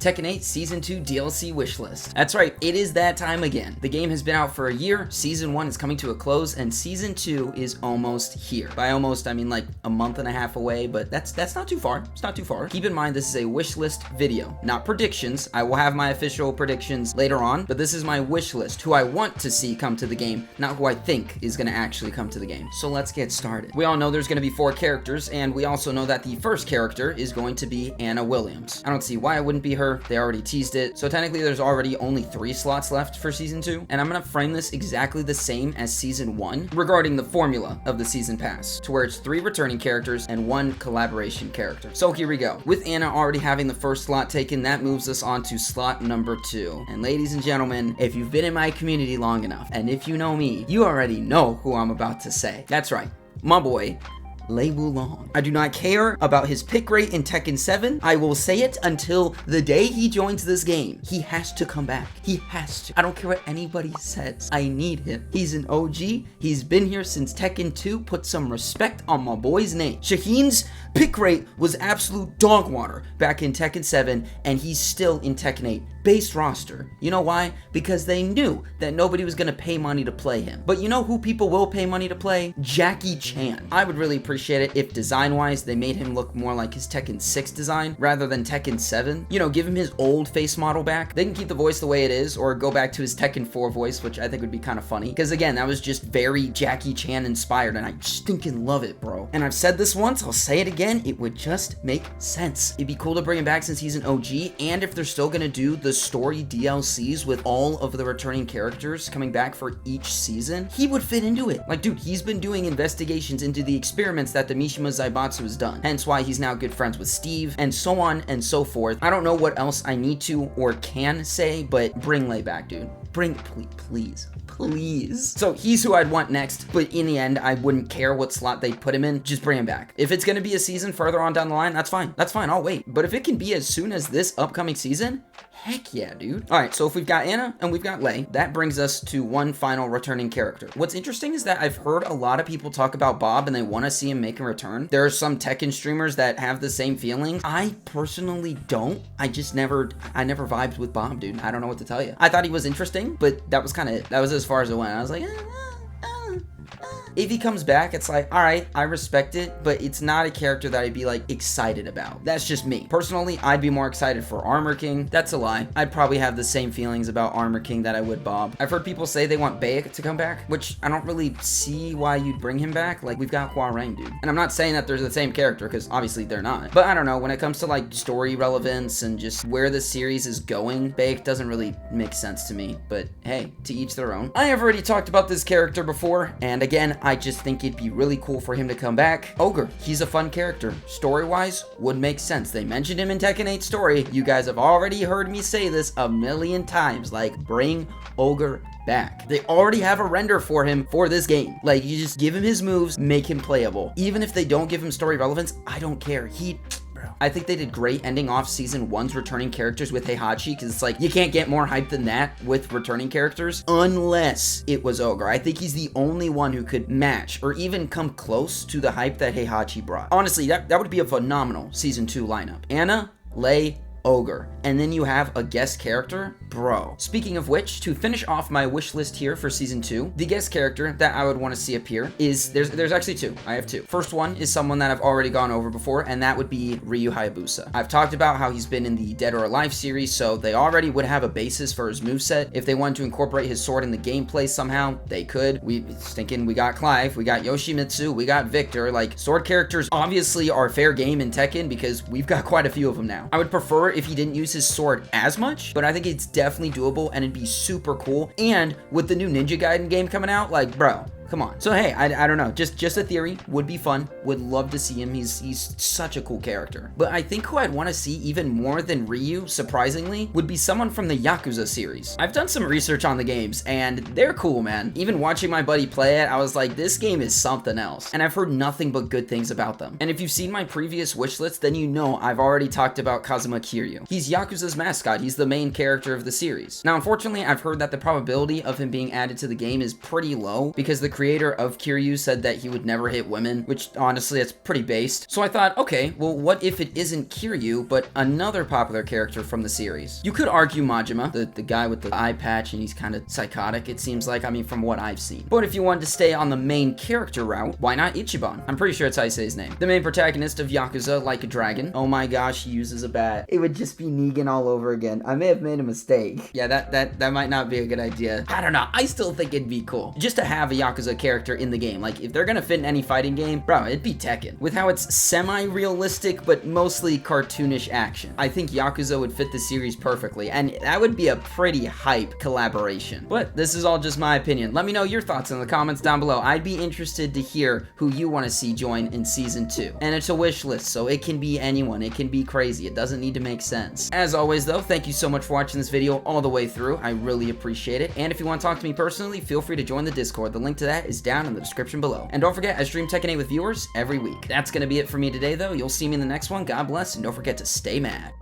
Tekken 8 Season 2 DLC wishlist. That's right, it is that time again. The game has been out for a year, Season 1 is coming to a close, and Season 2 is almost here. By almost, I mean like a month and a half away, but that's not too far. It's not too far. Keep in mind, this is a wishlist video, not predictions. I will have my official predictions later on, but this is my wishlist, who I want to see come to the game, not who I think is going to actually come to the game. So let's get started. We all know there's going to be 4 characters, and we also know that the first character is going to be Anna Williams. I don't see why it wouldn't be her. They already teased it. So technically there's already only 3 slots left for Season 2. And I'm going to frame this exactly the same as Season 1 regarding the formula of the Season Pass, to where it's 3 returning characters and 1 collaboration character. So here we go. With Anna already having the first slot taken, that moves us on to slot number 2. And ladies and gentlemen, if you've been in my community long enough, and if you know me, you already know who I'm about to say. That's right, my boy, Lei Wulong. I do not care about his pick rate in Tekken 7. I will say it until the day he joins this game. He has to come back. He has to. I don't care what anybody says. I need him. He's an OG. He's been here since Tekken 2. Put some respect on my boy's name. Shaheen's pick rate was absolute dog water back in Tekken 7, and he's still in Tekken 8. Base roster. You know why? Because they knew that nobody was going to pay money to play him. But you know who people will pay money to play? Jackie Chan. I would really appreciate it if design-wise they made him look more like his Tekken 6 design rather than Tekken 7. You know, give him his old face model back. They can keep the voice the way it is, or go back to his Tekken 4 voice, which I think would be kind of funny. Because again, that was just very Jackie Chan inspired, and I stinking love it, bro. And I've said this once, I'll say it again, it would just make sense. It'd be cool to bring him back since he's an OG, and if they're still gonna do the story DLCs with all of the returning characters coming back for each season, he would fit into it. Like, dude, he's been doing investigations into the experiments that the Mishima Zaibatsu has done, hence why he's now good friends with Steve, and so on and so forth. I don't know what else I need to or can say, but bring Lei back, dude. Bring, please. So he's who I'd want next, but in the end, I wouldn't care what slot they put him in. Just bring him back. If it's gonna be a season further on down the line, that's fine. That's fine, I'll wait. But if it can be as soon as this upcoming season, heck yeah, dude. All right, so if we've got Anna and we've got Lei, that brings us to one final returning character. What's interesting is that I've heard a lot of people talk about Bob and they want to see him make a return. There are some Tekken streamers that have the same feeling. I personally don't. I never vibed with Bob, dude. I don't know what to tell you. I thought he was interesting, but that was as far as it went. I was like, if he comes back, it's like, all right, I respect it, but it's not a character that I'd be like excited about. That's just me. Personally, I'd be more excited for Armor King. That's a lie. I'd probably have the same feelings about Armor King that I would Bob. I've heard people say they want Baek to come back, which I don't really see why you'd bring him back. Like, we've got Hwoarang, dude. And I'm not saying that they're the same character, because obviously they're not. But I don't know, when it comes to like story relevance and just where the series is going, Baek doesn't really make sense to me. But hey, to each their own. I have already talked about this character before, and again, I just think it'd be really cool for him to come back. Ogre, he's a fun character. Story-wise, would make sense. They mentioned him in Tekken 8 story. You guys have already heard me say this a million times. Like, bring Ogre back. They already have a render for him for this game. Like, you just give him his moves, make him playable. Even if they don't give him story relevance, I don't care. I think they did great ending off Season 1's returning characters with Heihachi, because it's like, you can't get more hype than that with returning characters, unless it was Ogre. I think he's the only one who could match, or even come close to the hype that Heihachi brought. Honestly, that would be a phenomenal Season 2 lineup. Anna, Lei, Ogre, and then you have a guest character, bro. Speaking of which, to finish off my wish list here for Season 2, the guest character that I would want to see appear is, there's actually 2. I have 2. First one is someone that I've already gone over before, and that would be Ryu Hayabusa. I've talked about how he's been in the Dead or Alive series, so they already would have a basis for his moveset. If they wanted to incorporate his sword in the gameplay somehow, they could. We got Clive, we got Yoshimitsu, we got Victor. Like, sword characters obviously are fair game in Tekken because we've got quite a few of them now. I would prefer if he didn't use his sword as much, but I think it's definitely doable and it'd be super cool. And with the new Ninja Gaiden game coming out, like, bro, come on. So hey, I don't know, just a theory. Would be fun. Would love to see him. He's such a cool character. But I think who I'd want to see even more than Ryu, surprisingly, would be someone from the Yakuza series. I've done some research on the games and they're cool, man. Even watching my buddy play it, I was like, this game is something else. And I've heard nothing but good things about them. And if you've seen my previous wish list, then you know I've already talked about Kazuma Kiryu. He's Yakuza's mascot. He's the main character of the series. Now, unfortunately, I've heard that the probability of him being added to the game is pretty low because the creator of Kiryu said that he would never hit women, which honestly, that's pretty based. So I thought, okay, well, what if it isn't Kiryu, but another popular character from the series? You could argue Majima, the guy with the eye patch, and he's kind of psychotic, it seems like, I mean, from what I've seen. But if you wanted to stay on the main character route, why not Ichiban? I'm pretty sure it's how you say his name. The main protagonist of Yakuza Like a Dragon. Oh my gosh, he uses a bat. It would just be Negan all over again. I may have made a mistake. Yeah, that might not be a good idea. I don't know. I still think it'd be cool just to have a Yakuza character in the game. Like, if they're gonna fit in any fighting game, bro, it'd be Tekken. With how it's semi-realistic, but mostly cartoonish action. I think Yakuza would fit the series perfectly, and that would be a pretty hype collaboration. But this is all just my opinion. Let me know your thoughts in the comments down below. I'd be interested to hear who you want to see join in Season 2. And it's a wish list, so it can be anyone. It can be crazy. It doesn't need to make sense. As always, though, thank you so much for watching this video all the way through. I really appreciate it. And if you want to talk to me personally, feel free to join the Discord. The link to that is down in the description below. And don't forget, I stream Tekken 8 with viewers every week. That's going to be it for me today, though. You'll see me in the next one. God bless, and don't forget to stay mad.